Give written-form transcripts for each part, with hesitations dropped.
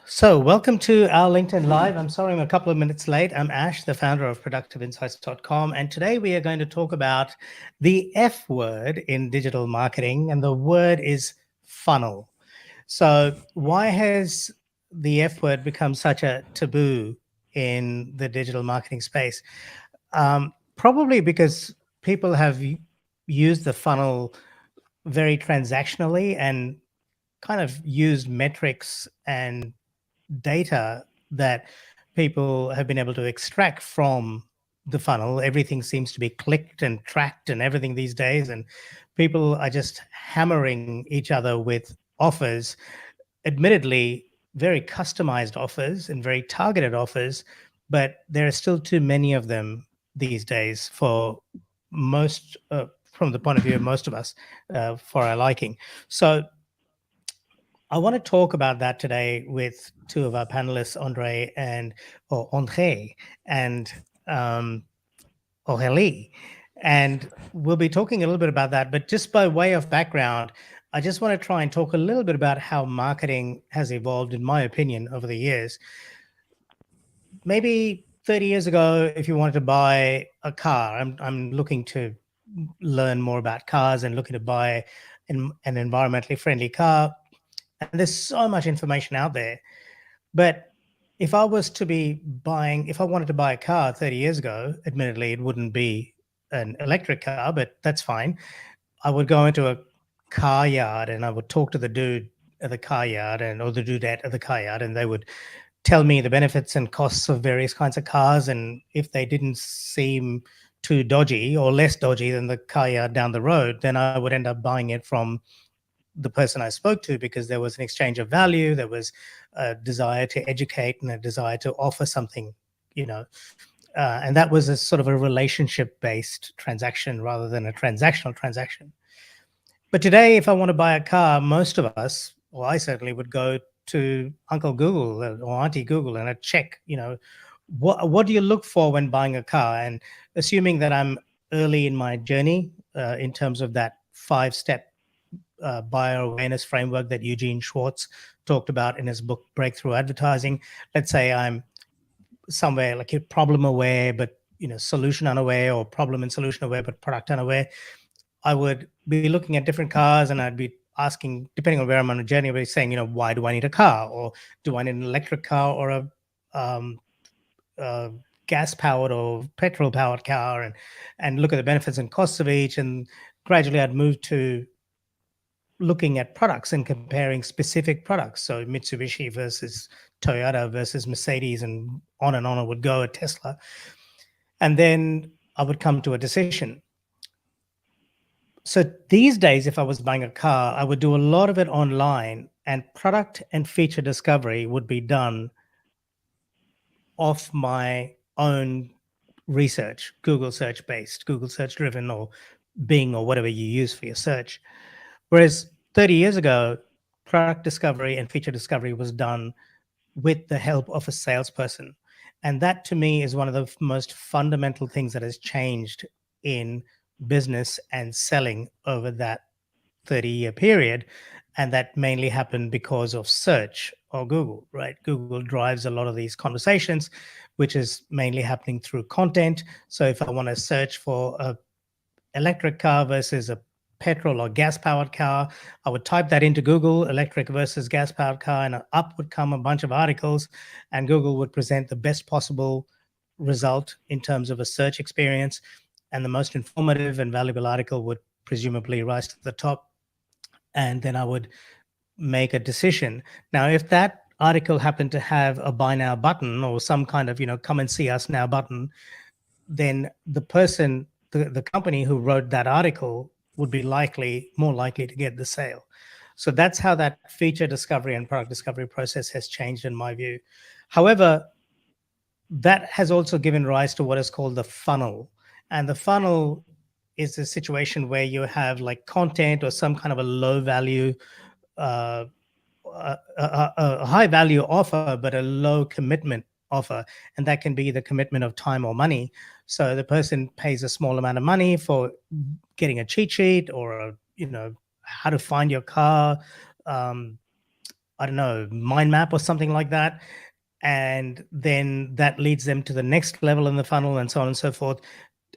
So, welcome to our LinkedIn Live. I'm sorry I'm a couple of minutes late. I'm Ash, the founder of productiveinsights.com. And today we are going to talk about the F word in digital marketing, and the word is funnel. So, why has the F word become such a taboo in the digital marketing space? Probably because people have used the funnel very transactionally and kind of used metrics and data that people have been able to extract from the funnel. Everything seems to be clicked and tracked and everything these days. And people are just hammering each other with offers, admittedly, very customized offers and very targeted offers. But there are still too many of them these days for most, from the point of view of most of us, for our liking. So I want to talk about that today with two of our panelists, Andre and um, Aurélie. And we'll be talking a little bit about that. But just by way of background, I just want to try and talk a little bit about how marketing has evolved, in my opinion, over the years. Maybe 30 years ago, if you wanted to buy a car, I'm looking to learn more about cars and looking to buy an environmentally friendly car. And there's so much information out there. But if I was to be buying, if I wanted to buy a car 30 years ago, admittedly, it wouldn't be an electric car, but that's fine. I would go into a car yard and I would talk to the dude at the car yard or the dudette at the car yard, and they would tell me the benefits and costs of various kinds of cars. And if they didn't seem too dodgy or less dodgy than the car yard down the road, then I would end up buying it from the person I spoke to, because there was an exchange of value, there was a desire to educate and a desire to offer something, you know, and that was a sort of a relationship-based transaction rather than a transactional transaction. But today, if I want to buy a car, most of us, well, I certainly would go to Uncle Google or Auntie Google and I'd check, what do you look for when buying a car? And assuming that I'm early in my journey in terms of that 5-step buyer awareness framework that Eugene Schwartz talked about in his book Breakthrough Advertising. Let's say I'm somewhere like a problem aware, but solution unaware, or problem and solution aware, but product unaware. I would be looking at different cars and I'd be asking, depending on where I'm on a journey, I'd be saying, why do I need a car? Or do I need an electric car or um, a gas powered or petrol powered car? And look at the benefits and costs of each. And gradually I'd move to looking at products and comparing specific products. So Mitsubishi versus Toyota versus Mercedes, and on it would go at Tesla. And then I would come to a decision. So these days, if I was buying a car, I would do a lot of it online, and product and feature discovery would be done off my own research, Google search based, Google search driven, or Bing, or whatever you use for your search. Whereas 30 years ago, product discovery and feature discovery was done with the help of a salesperson. And that to me is one of the most fundamental things that has changed in business and selling over that 30-year period. And that mainly happened because of search or Google, right? Google drives a lot of these conversations, which is mainly happening through content. So if I want to search for a electric car versus a petrol or gas powered car, I would type that into Google, electric versus gas powered car, and up would come a bunch of articles, and Google would present the best possible result in terms of a search experience. And the most informative and valuable article would presumably rise to the top. And then I would make a decision. Now, if that article happened to have a buy now button or some kind of, come and see us now button, then the person, the company who wrote that article would be more likely to get the sale. So that's how that feature discovery and product discovery process has changed in my view. However, that has also given rise to what is called the funnel. And the funnel is a situation where you have like content or some kind of a low value, uh, a high value offer, but a low commitment offer. And that can be the commitment of time or money. So the person pays a small amount of money for getting a cheat sheet or how to find your car, um, I don't know, mind map or something like that. And then that leads them to the next level in the funnel and so on and so forth.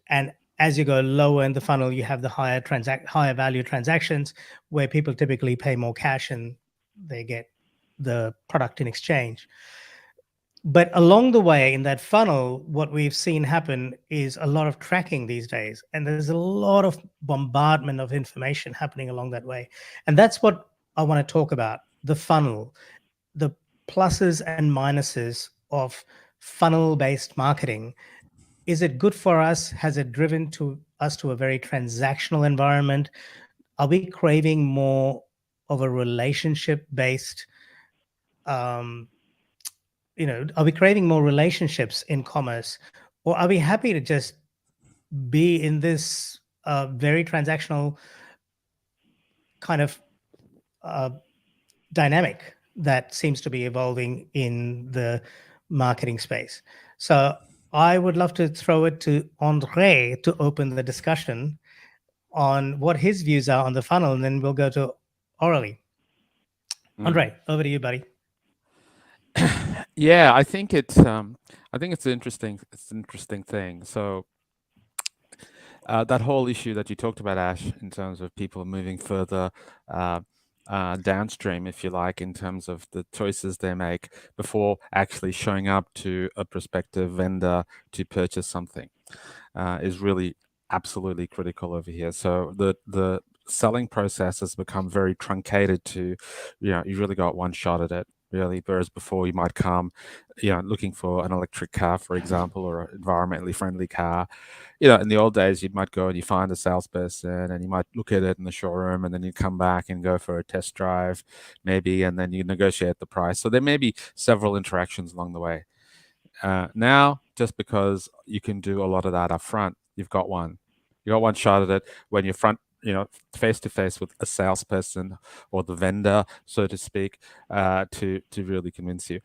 And as you go lower in the funnel, you have the higher value transactions where people typically pay more cash and they get the product in exchange. But along the way in that funnel, what we've seen happen is a lot of tracking these days. And there's a lot of bombardment of information happening along that way. And that's what I want to talk about, the funnel, the pluses and minuses of funnel based marketing. Is it good for us? Has it driven to us to a very transactional environment? Are we craving more of a relationship based um, are we craving more relationships in commerce, or are we happy to just be in this very transactional kind of uh, dynamic that seems to be evolving in the marketing space? So I would love to throw it to Andre to open the discussion on what his views are on the funnel, and then we'll go to Orally. Mm. Andre, over to you, buddy. Yeah, I think it's an interesting thing. So that whole issue that you talked about, Ash, in terms of people moving further uh, downstream, if you like, in terms of the choices they make before actually showing up to a prospective vendor to purchase something, is really absolutely critical over here. So the selling process has become very truncated to, you really got one shot at it. Really, whereas before you might come, looking for an electric car, for example, or an environmentally friendly car. In the old days, you might go and you find a salesperson and you might look at it in the showroom and then you come back and go for a test drive, maybe, and then you negotiate the price. So there may be several interactions along the way. Now, just because you can do a lot of that up front, you got one shot at it when you're front, face to face with a salesperson or the vendor, so to speak, to really convince you.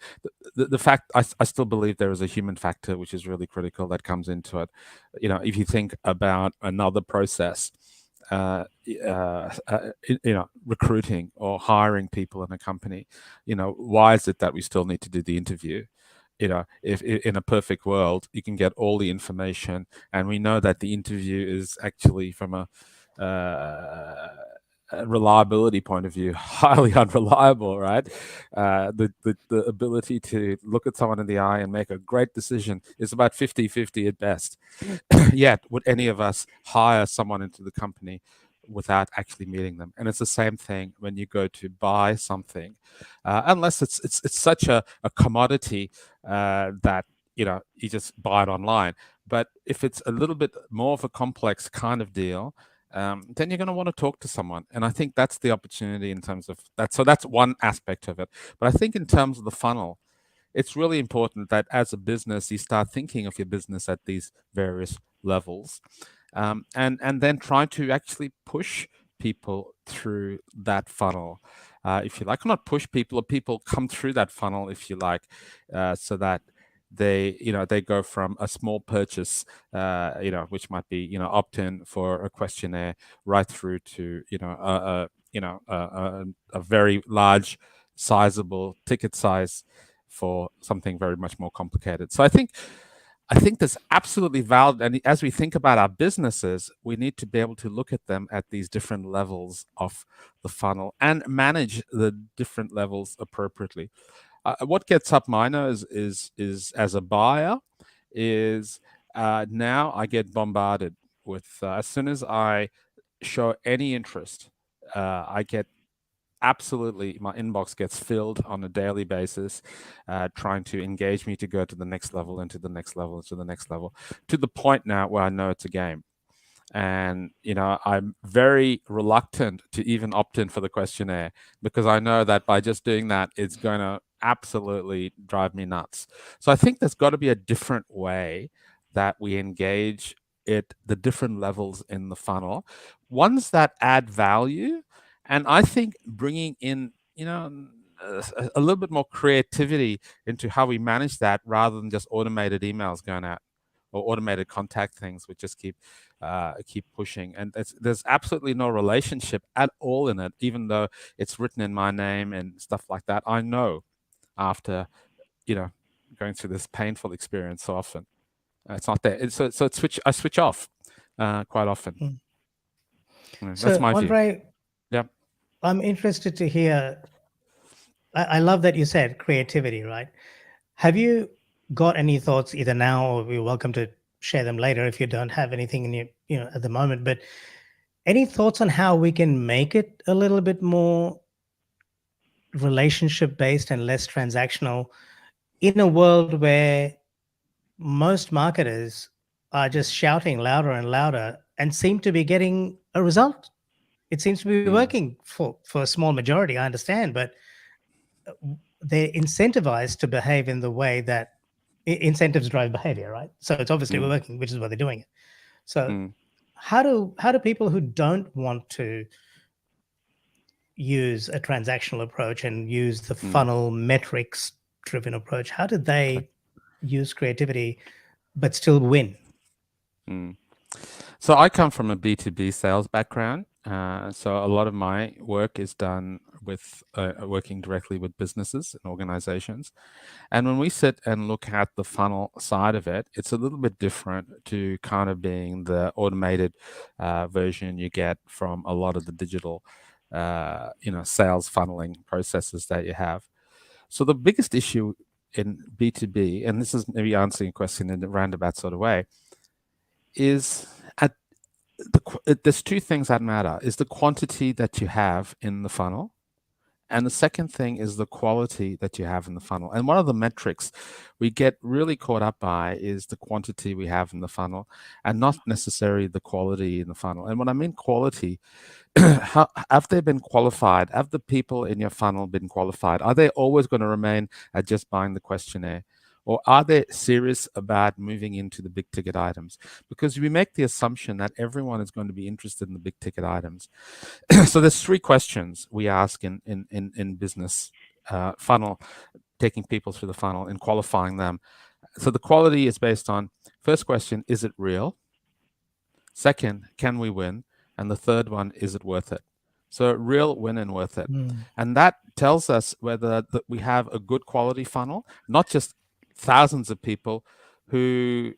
The fact I still believe there is a human factor which is really critical that comes into it. If you think about another process, recruiting or hiring people in a company, why is it that we still need to do the interview? If in a perfect world you can get all the information, and we know that the interview is actually from a reliability point of view highly unreliable, right? The ability to look at someone in the eye and make a great decision is about 50-50 at best. Yet would any of us hire someone into the company without actually meeting them? And it's the same thing when you go to buy something, unless it's such a commodity that you just buy it online. But if it's a little bit more of a complex kind of deal, then you're going to want to talk to someone. And I think that's the opportunity in terms of that. So that's one aspect of it. But I think in terms of the funnel, it's really important that as a business, you start thinking of your business at these various levels, and then try to actually push people through that funnel, if you like, or not push people, or people come through that funnel, if you like, so that they go from a small purchase, which might be opt-in for a questionnaire, right through to a very large, sizable ticket size for something very much more complicated. So I think that's absolutely valid. And as we think about our businesses, we need to be able to look at them at these different levels of the funnel and manage the different levels appropriately. What gets up my nose is as a buyer is, now I get bombarded with, as soon as I show any interest, I get absolutely, my inbox gets filled on a daily basis, trying to engage me to go to the next level and to the next level and to the next level, to the point now where I know it's a game. And I'm very reluctant to even opt in for the questionnaire, because I know that by just doing that, it's going to absolutely drive me nuts. So I think there's got to be a different way that we engage it, the different levels in the funnel, ones that add value. And I think bringing in a little bit more creativity into how we manage that, rather than just automated emails going out. or automated contact things, which just keep pushing. And there's absolutely no relationship at all in it, even though it's written in my name and stuff like that. I know after you know going through this painful experience so often, it's not there. I switch off quite often. Mm. That's So, my view. Andre, Yeah. I'm interested to hear. I love that you said creativity, right? Have you got any thoughts either now, or you're welcome to share them later if you don't have anything in your at the moment, but any thoughts on how we can make it a little bit more relationship based and less transactional in a world where most marketers are just shouting louder and louder and seem to be getting a result? It seems to be Mm, working for a small majority, I understand, but they're incentivized to behave in the way that incentives drive behavior, right? So it's obviously mm, working, which is why they're doing it. So mm, how do people who don't want to use a transactional approach and use the mm. funnel metrics driven approach, how do Okay. they use creativity but still win? Mm. So I come from a B2B sales background. So a lot of my work is done with working directly with businesses and organizations. And when we sit and look at the funnel side of it, it's a little bit different to kind of being the automated version you get from a lot of the digital, sales funneling processes that you have. So the biggest issue in B2B, and this is maybe answering a question in a roundabout sort of way, is at there's two things that matter: is the quantity that you have in the funnel, and the second thing is the quality that you have in the funnel. And one of the metrics we get really caught up by is the quantity we have in the funnel and not necessarily the quality in the funnel. And when I mean quality, have they been qualified? Have the people in your funnel been qualified? Are they always going to remain at just buying the questionnaire? Or are they serious about moving into the big ticket items? Because we make the assumption that everyone is going to be interested in the big ticket items. So there's three questions we ask in business funnel, taking people through the funnel and qualifying them. So the quality is based on first question, is it real? Second, can we win? And the third one, is it worth it? So real, win, and worth it. Mm. And that tells us whether we have a good quality funnel, not just thousands of people who,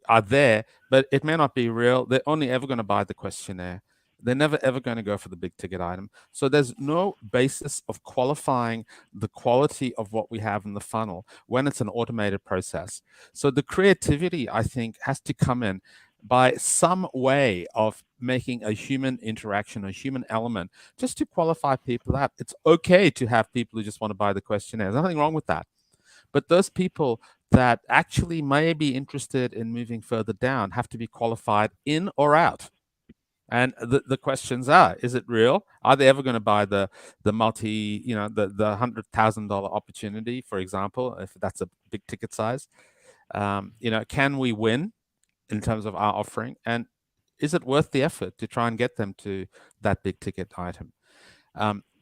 are there, but it may not be real. They're only ever going to buy the questionnaire. They're never ever going to go for the big ticket item. So there's no basis of qualifying the quality of what we have in the funnel when it's an automated process. So the creativity, I think, has to come in by some way of making a human interaction, a human element, just to qualify people out. It's okay to have people who just want to buy the questionnaire. There's nothing wrong with that. But those people that actually may be interested in moving further down have to be qualified in or out. And the questions are: is it real? Are they ever going to buy the multi, the $100,000 opportunity, for example, if that's a big ticket size? Can we win in terms of our offering, and is it worth the effort to try and get them to that big ticket item?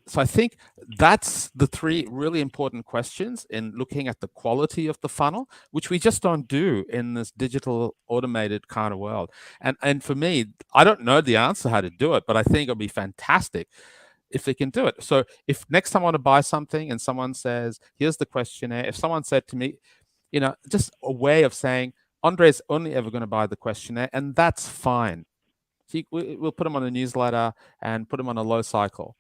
So I think that's the three really important questions in looking at the quality of the funnel, which we just don't do in this digital automated kind of world. And for me, I don't know the answer how to do it, but I think it'll be fantastic if they can do it. So if next time I want to buy something and someone says, here's the questionnaire, if someone said to me, just a way of saying, Andre's only ever going to buy the questionnaire, and that's fine. We'll put him on a newsletter and put him on a low cycle.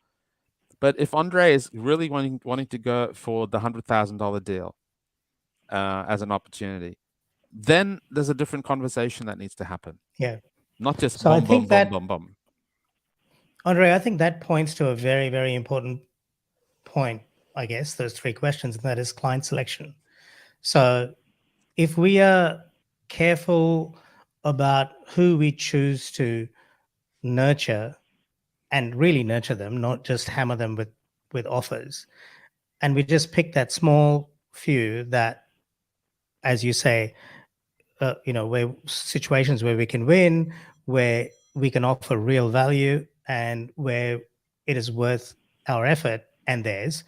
But if Andre is really wanting to go for the $100,000 deal as an opportunity, then there's a different conversation that needs to happen. Yeah. Not just So I boom, boom, think boom, that, boom, boom. Andre, I think that points to a very, very important point, I guess, those three questions, and that is client selection. So if we are careful about who we choose to nurture and really nurture them, not just hammer them with offers, and we just pick that small few that, as you say, where situations where we can win, where we can offer real value, and where it is worth our effort and theirs.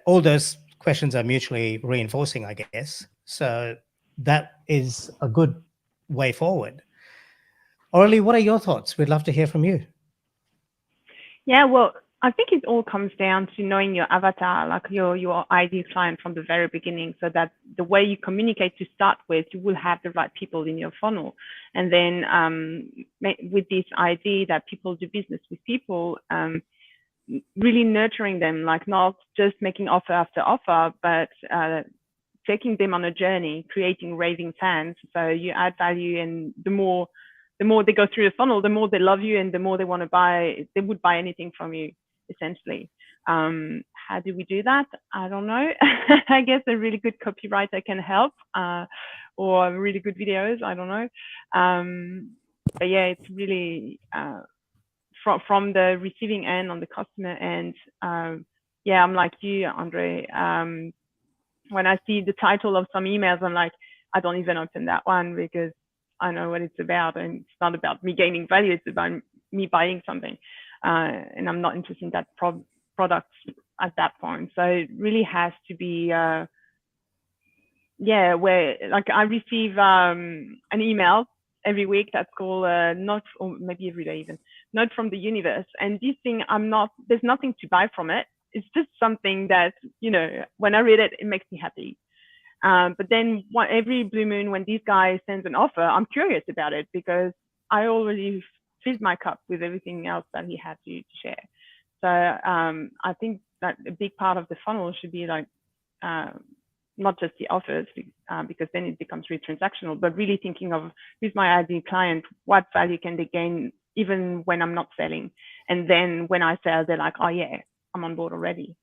All those questions are mutually reinforcing, I guess. So that is a good way forward. Orly, what are your thoughts? We'd love to hear from you. Yeah, well, I think it all comes down to knowing your avatar, like your ideal client from the very beginning, so that the way you communicate to start with, you will have the right people in your funnel. And then with this idea that people do business with people, really nurturing them, like not just making offer after offer, but taking them on a journey, creating raving fans. So you add value, and the more they go through the funnel, the more they love you, and the more they want to buy. They would buy anything from you, essentially. How do we do that? I don't know. I guess a really good copywriter can help, or really good videos. I don't know. But yeah, it's really from the receiving end, on the customer end. Yeah, I'm like you, Andre. When I see the title of some emails, I'm like, I don't even open that one, because I know what it's about, and it's not about me gaining value. It's about me buying something, and I'm not interested in that product at that point. So it really has to be, yeah, where like I receive an email every week that's called not, or maybe every day even, not from the universe. And this thing, there's nothing to buy from it. It's just something that, when I read it, it makes me happy. But then every blue moon, when this guy sends an offer, I'm curious about it, because I already filled my cup with everything else that he had to share. So I think that a big part of the funnel should be like, not just the offers, because then it becomes really transactional, but really thinking of who's my ideal client, what value can they gain even when I'm not selling. And then when I sell, they're like, oh yeah, I'm on board already.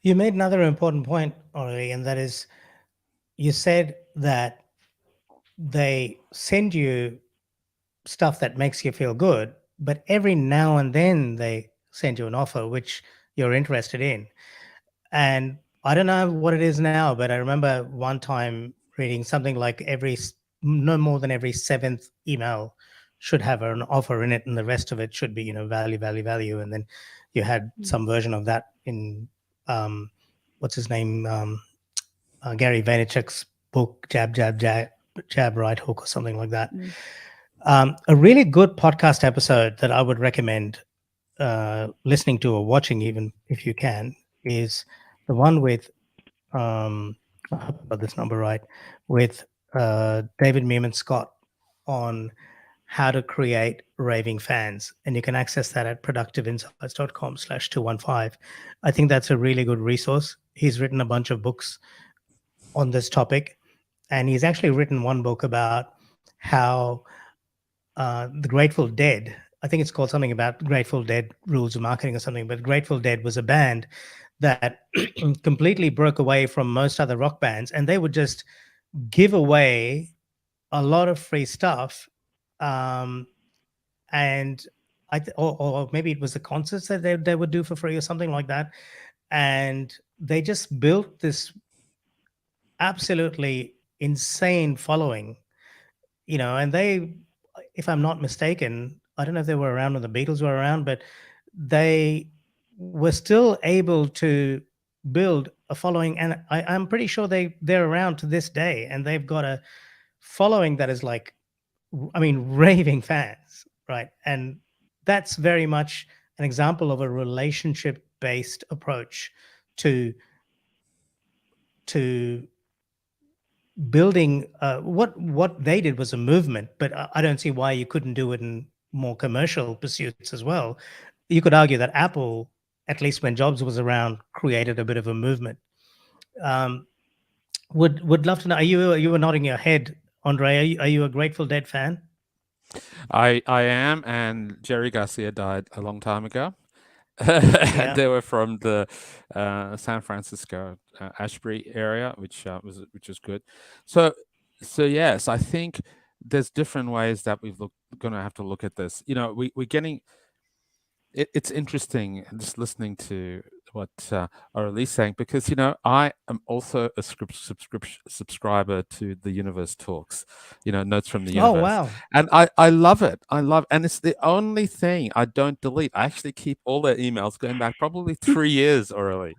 You made another important point, Orly, and that is you said that they send you stuff that makes you feel good, but every now and then they send you an offer which you're interested in. And I don't know what it is now, but I remember one time reading something like no more than every seventh email should have an offer in it, and the rest of it should be, value, value, value. And then you had some version of that in what's his name, Gary Vaynerchuk's book, Jab, Jab, Jab, Jab, Right Hook, or something like that. A really good podcast episode that I would recommend listening to or watching, even if you can, is the one with I hope I got this number right, with David Meerman Scott on how to create raving fans. And you can access that at productiveinsights.com/215. I think that's a really good resource. He's written a bunch of books on this topic, and he's actually written one book about how the Grateful Dead, I think it's called something about Grateful Dead rules of marketing or something, but Grateful Dead was a band that completely broke away from most other rock bands, and they would just give away a lot of free stuff. Um, and or maybe it was the concerts that they would do for free or something like that. And they just built this absolutely insane following, and they, if I'm not mistaken, I don't know if they were around when the Beatles were around, but they were still able to build a following, and I'm pretty sure they're around to this day, and they've got a following that is like, I mean, raving fans, right? And that's very much an example of a relationship based approach to to building. What they did was a movement, but I don't see why you couldn't do it in more commercial pursuits as well. You could argue that Apple, at least when Jobs was around, created a bit of a movement. um, would love to know, you were nodding your head, Andre, are you a Grateful Dead fan? I am, and Jerry Garcia died a long time ago. And Yeah. they were from the San Francisco Ashbury area, which was good. So yes, I think there's different ways that going to have to look at this. We're getting it's interesting just listening to what Aurelie saying, because I am also a subscriber to the Universe Talks, Notes from the Oh, Universe, wow. and I love it. And it's the only thing I don't delete. I actually keep all their emails going back probably 3 years, Aurelie,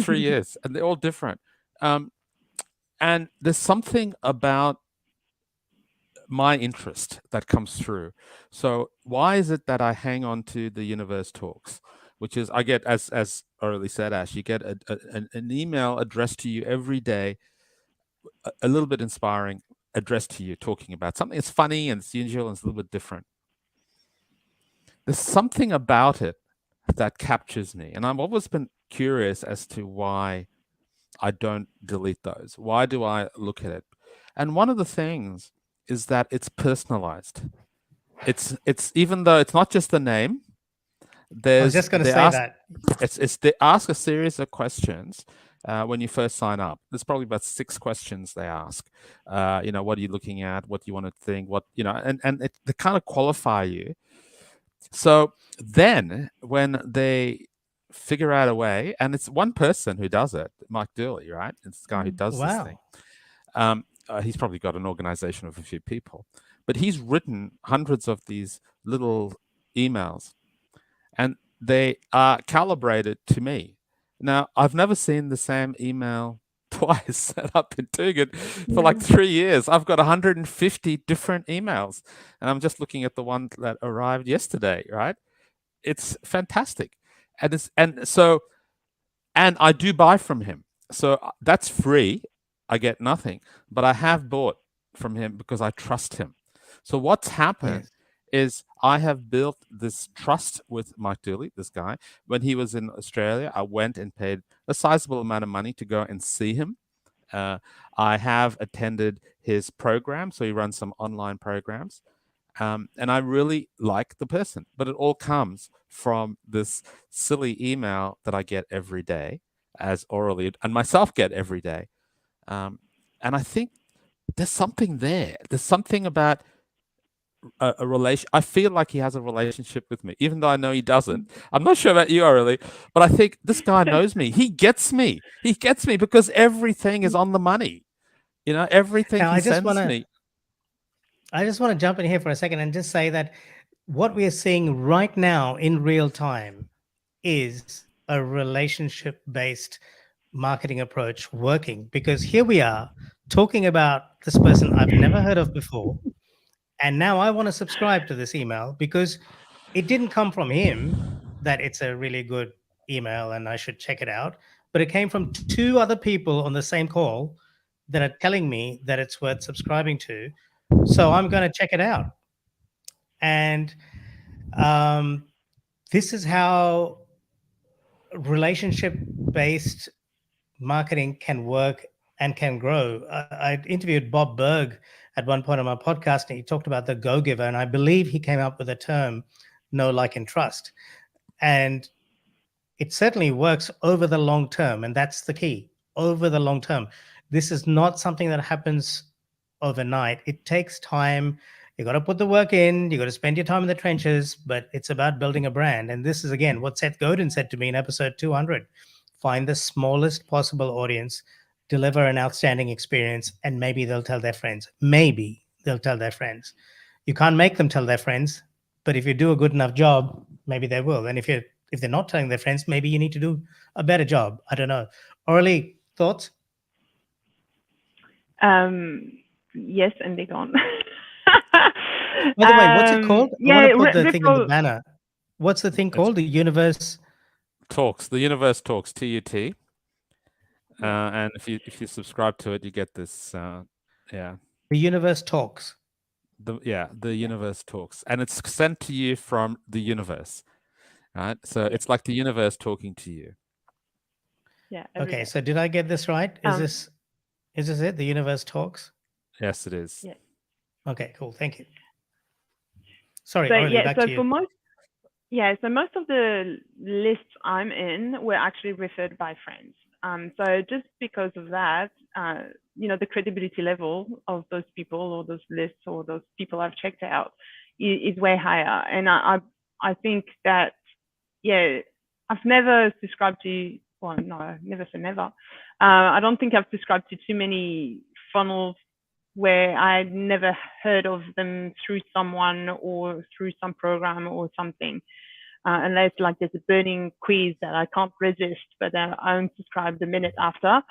3 years, and they're all different. Um, And there's something about my interest that comes through. So why is it that I hang on to the Universe Talks, which is I get, as Aurelie said, Ash, you get an email addressed to you every day, a little bit inspiring, addressed to you, talking about something. It's funny and it's usual and it's a little bit different. There's something about it that captures me, and I've always been curious as to why I don't delete those. Why do I look at it? And one of the things is that it's personalized. It's even though it's not just the name. I was just going to say that. They ask a series of questions when you first sign up. There's probably about 6 questions they ask. What are you looking at? What do you want to think? What they kind of qualify you. So then when they figure out a way, and it's one person who does it, Mike Durley, right? It's the guy who does this thing. He's probably got an organization of a few people, but he's written hundreds of these little emails, and they are calibrated to me. Now, I've never seen the same email twice, and I've been doing it for like 3 years. I've got 150 different emails, and I'm just looking at the one that arrived yesterday, right? It's fantastic. And I do buy from him. So that's free. I get nothing, but I have bought from him because I trust him. So what's happened is I have built this trust with Mike Dooley, this guy. When he was in Australia, I went and paid a sizable amount of money to go and see him. I have attended his program, so he runs some online programs. And I really like the person, but it all comes from this silly email that I get every day, as Aurelie and myself get every day. And I think there's something there. There's something about a relation. I feel like he has a relationship with me, even though I know he doesn't. I'm not sure about you, Aurelie, but I think this guy knows me. He gets me. He gets me because everything is on the money. Everything he sends me. I just want to jump in here for a second and just say that what we are seeing right now in real time is a relationship-based marketing approach working, because here we are talking about this person I've never heard of before. And now I want to subscribe to this email because it didn't come from him that it's a really good email and I should check it out, but it came from 2 other people on the same call that are telling me that it's worth subscribing to. So I'm going to check it out. And this is how relationship-based marketing can work and can grow. I interviewed Bob Berg at one point on my podcast, and he talked about the go-giver, and I believe he came up with the term know, like, and trust. And it certainly works over the long term, and that's the key, over the long term. This is not something that happens overnight. It takes time. You got to put the work in. You got to spend your time in the trenches, but it's about building a brand. And this is, again, what Seth Godin said to me in episode 200. Find the smallest possible audience, deliver an outstanding experience, and maybe they'll tell their friends. Maybe they'll tell their friends. You can't make them tell their friends, but if you do a good enough job, maybe they will. And if they're not telling their friends, maybe you need to do a better job. I don't know. Aurelie, thoughts? Yes, and they're gone. By the way, what's it called? Yeah, I want to put the thing in the banner. What's the thing called? The Universe Talks. The Universe Talks. TUT. And if you subscribe to it, you get this. The Universe Talks. The Universe Talks, and it's sent to you from the universe, right? So it's like the universe talking to you. Yeah. Okay. So did I get this right? Is this it? The Universe Talks? Yes, it is. Yeah. Okay. Cool. Thank you. Sorry. So Aurelie, back to you. So most of the lists I'm in were actually referred by friends. So just because of that, the credibility level of those people or those lists or those people I've checked out is way higher. And I think that, I've never subscribed to, well, no, never say never. I don't think I've subscribed to too many funnels where I never heard of them through someone or through some program or something. Unless like there's a burning quiz that I can't resist, but I unsubscribe the minute after.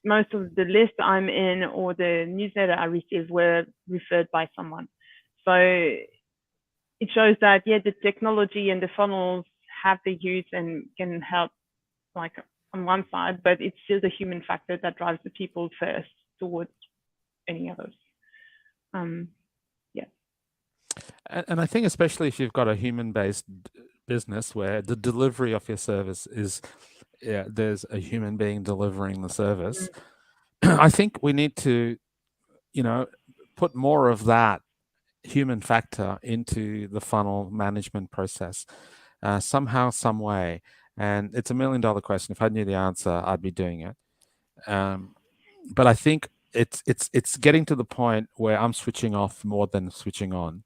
most of the list I'm in or the newsletter I received were referred by someone. So it shows that, yeah, the technology and the funnels have the use and can help, like, on one side, but it's still the human factor that drives the people first towards any others. Yeah. And I think especially if you've got a human-based business where the delivery of your service is, there's a human being delivering the service, I think we need to, put more of that human factor into the funnel management process, somehow, some way. And it's $1 million question. If I knew the answer, I'd be doing it. But I think it's getting to the point where I'm switching off more than switching on.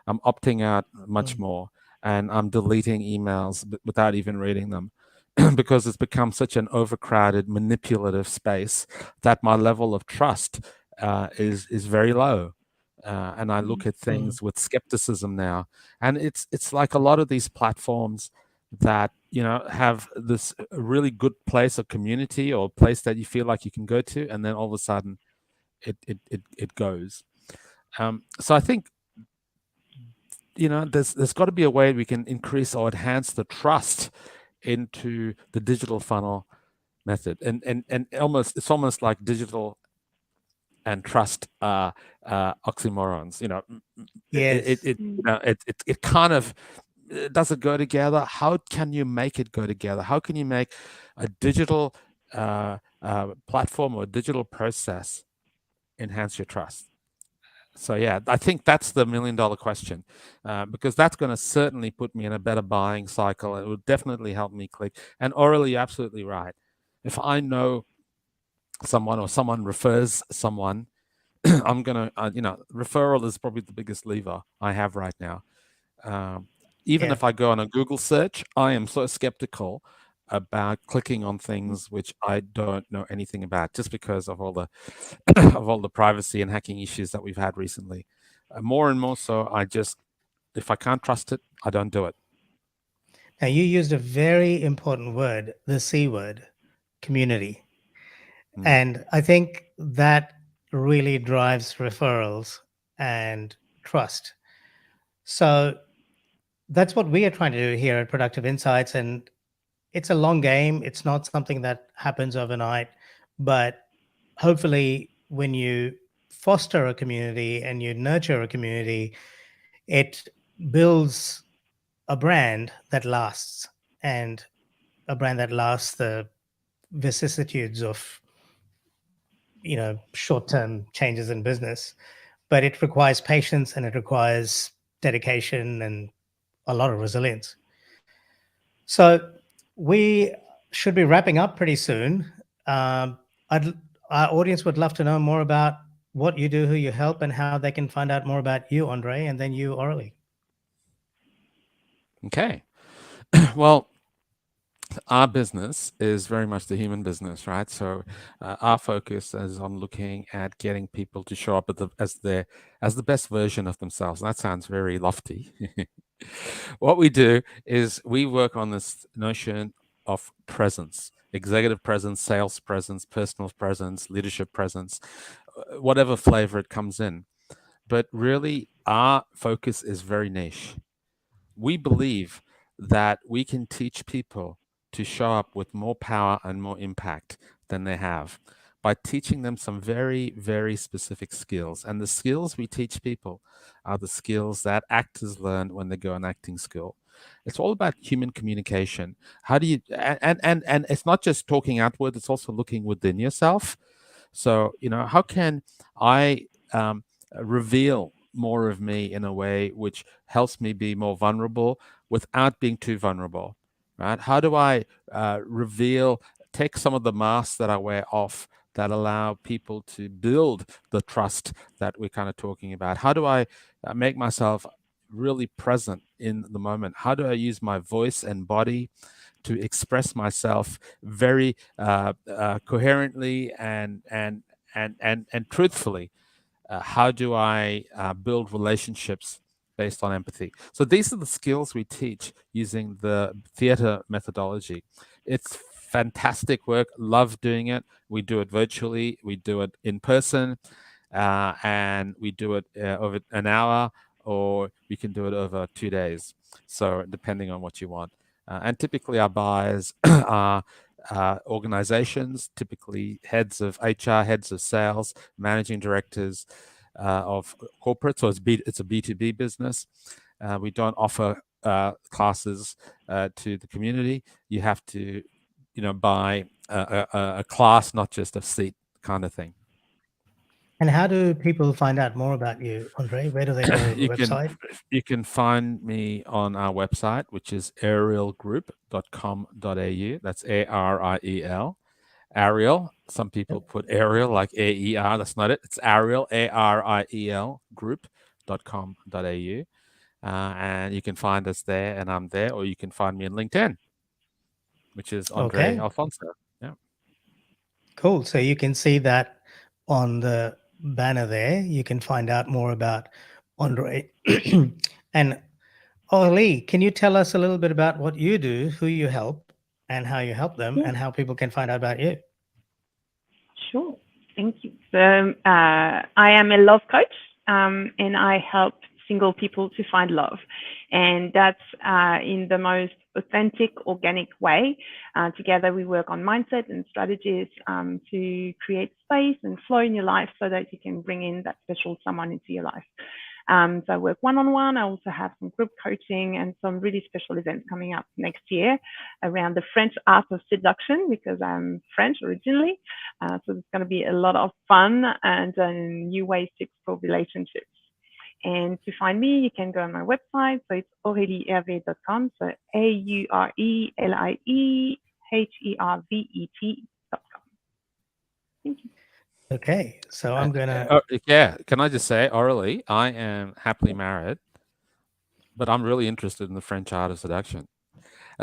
I'm opting out much more, and I'm deleting emails without even reading them because it's become such an overcrowded, manipulative space that my level of trust is very low. And I look at things with skepticism now. And it's like a lot of these platforms that have this really good place or community or place that you feel like you can go to, and then all of a sudden it goes. So I think there's got to be a way we can increase or enhance the trust into the digital funnel method, and it's almost like digital and trust oxymorons. Yes. It kind of does it go together? How can you make it go together? How can you make a digital platform or a digital process enhance your trust? So yeah, I think that's the $1 million question, because that's going to certainly put me in a better buying cycle. It would definitely help me click. And Aurelie, you're absolutely right. If I know someone or someone refers someone, I'm gonna, referral is probably the biggest lever I have right now. Even if I go on a Google search, I am so skeptical about clicking on things which I don't know anything about, just because of all the of all the privacy and hacking issues that we've had recently. More and more so, if I can't trust it, I don't do it. Now, you used a very important word, the C word, community. And I think that really drives referrals and trust. So that's what we are trying to do here at Productive Insights. And it's a long game. It's not something that happens overnight. But hopefully, when you foster a community and you nurture a community, it builds a brand that lasts, and a brand that lasts the vicissitudes of short-term changes in business. But it requires patience, and it requires dedication and a lot of resilience. So we should be wrapping up pretty soon. Our audience would love to know more about what you do, who you help, and how they can find out more about you, Andre, and then you, Aurelie. Okay. Well, our business is very much the human business, right? So our focus is on looking at getting people to show up as the best version of themselves. That sounds very lofty. What we do is we work on this notion of presence: executive presence, sales presence, personal presence, leadership presence, whatever flavor it comes in. But really, our focus is very niche. We believe that we can teach people to show up with more power and more impact than they have by teaching them some very, very specific skills. And the skills we teach people are the skills that actors learn when they go an acting school. It's all about human communication. How do you, and it's not just talking outward, it's also looking within yourself. So, how can I reveal more of me in a way which helps me be more vulnerable without being too vulnerable, right? How do I take some of the masks that I wear off that allow people to build the trust that we're kind of talking about? How do I make myself really present in the moment? How do I use my voice and body to express myself very coherently and truthfully? How do I build relationships based on empathy? So these are the skills we teach using the theater methodology. It's fantastic work. Love doing it. We do it virtually. We do it in person, and we do it over an hour, or we can do it over 2 days. So depending on what you want. And typically our buyers are organizations, typically heads of HR, heads of sales, managing directors of corporate. So it's a B2B business. We don't offer classes to the community. You have to, buy a class, not just a seat kind of thing. And how do people find out more about you, Andre? Where do they go? The website? You can find me on our website, which is arielgroup.com.au. That's ARIEL. Ariel. Some people put Ariel like AER. That's not it. It's Ariel, ARIEL group.com.au. And you can find us there, and I'm there, or you can find me on LinkedIn, which is Andre Alfonso. Yeah. Cool. So you can see that on the banner there. You can find out more about Andre. And Aurélie, can you tell us a little bit about what you do, who you help, and how you help them, and how people can find out about you? Sure. Thank you. So I am a love coach, and I help single people to find love. And that's in the most authentic, organic way. Together, we work on mindset and strategies to create space and flow in your life so that you can bring in that special someone into your life. So I work one-on-one. I also have some group coaching and some really special events coming up next year around the French art of seduction, because I'm French originally. So it's going to be a lot of fun and new ways to explore relationships. And to find me, you can go on my website. So it's aureliehervet.com. So AURELIEHERVET.com. Thank you. Okay, so I'm gonna. Can I just say, Aurélie, I am happily married, but I'm really interested in the French art of seduction.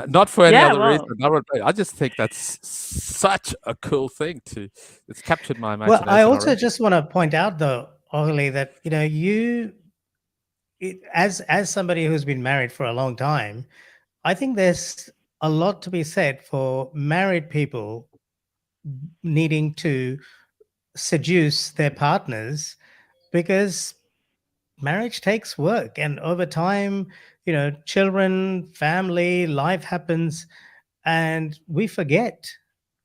Not for any other reason. I just think that's such a cool thing it's captured my imagination. Well, I also already. just want to point out, though, Aurélie, that as somebody who's been married for a long time, I think there's a lot to be said for married people needing to seduce their partners, because marriage takes work, and over time, children, family, life happens, and we forget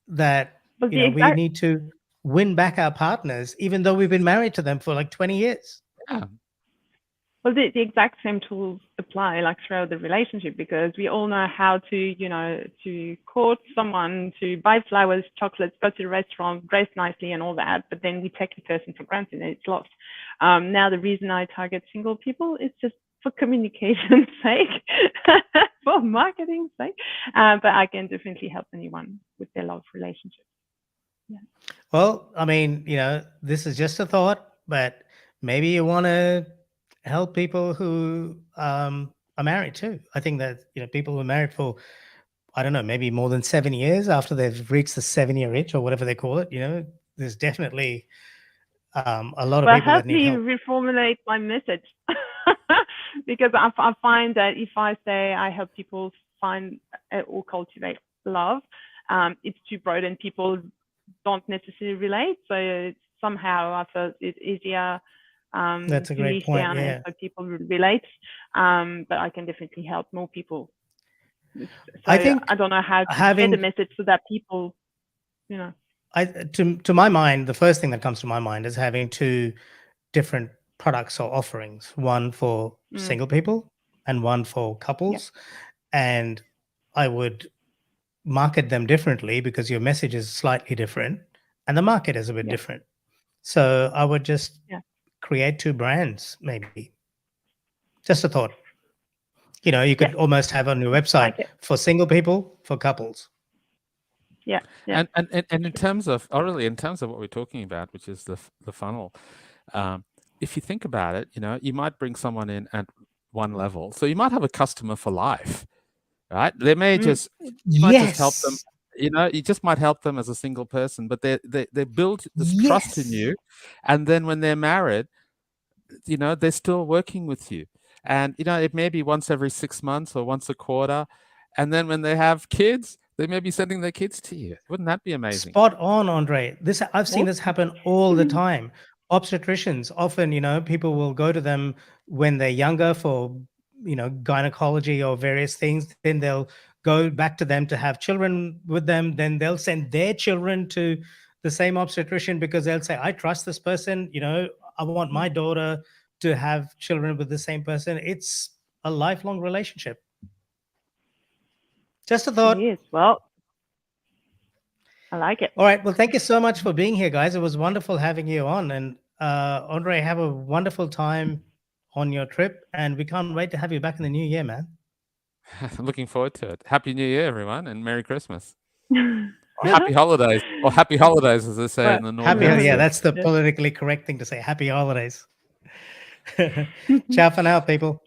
that we need to win back our partners, even though we've been married to them for like 20 years. Yeah. Well, the exact same tools apply like throughout the relationship, because we all know how to, to court someone, to buy flowers, chocolates, go to the restaurant, dress nicely and all that. But then we take the person for granted and it's lost. Now, the reason I target single people is just for communication's sake, for marketing's sake. But I can definitely help anyone with their love relationship. Yeah. Well, I mean, this is just a thought, but maybe you want to help people who are married too. I think that people who are married for, I don't know, maybe more than 7 years, after they've reached the 7-year itch or whatever they call it, there's definitely a lot of people that need help. Help me reformulate my message, because I find that if I say I help people find or cultivate love, it's too broad and people don't necessarily relate. So somehow I felt it's easier. That's a great point. Yeah. So people relate, but I can definitely help more people. So I think I don't know how to share the message so that people, to my mind, the first thing that comes to my mind is having two different products or offerings: one for single people and one for couples. And I would market them differently because your message is slightly different and the market is a bit different. So I would just create two brands, maybe. Just a thought. You could almost have on your website for single people, for couples. Yeah. And in terms of Aurélie, in terms of what we're talking about, which is the funnel, if you think about it, you might bring someone in at one level. So you might have a customer for life, right? They may just might just help them. You just might help them as a single person, but they build this trust in you, and then when they're married, they're still working with you. And, it may be once every 6 months or once a quarter. And then when they have kids, they may be sending their kids to you. Wouldn't that be amazing? Spot on, Andre. This I've seen this happen all the time. Obstetricians often, people will go to them when they're younger for, gynecology or various things. Then they'll go back to them to have children with them. Then they'll send their children to the same obstetrician because they'll say, "I trust this person. I want my daughter to have children with the same person." It's a lifelong relationship. Just a thought. It is. Well, I like it. All right. Well, thank you so much for being here, guys. It was wonderful having you on. And Andre, have a wonderful time on your trip. And we can't wait to have you back in the new year, man. Looking forward to it. Happy New Year, everyone, and Merry Christmas. Or happy holidays. Or happy holidays, as they say in the Northern Hemisphere. That's the politically correct thing to say. Happy holidays. Ciao for now, people.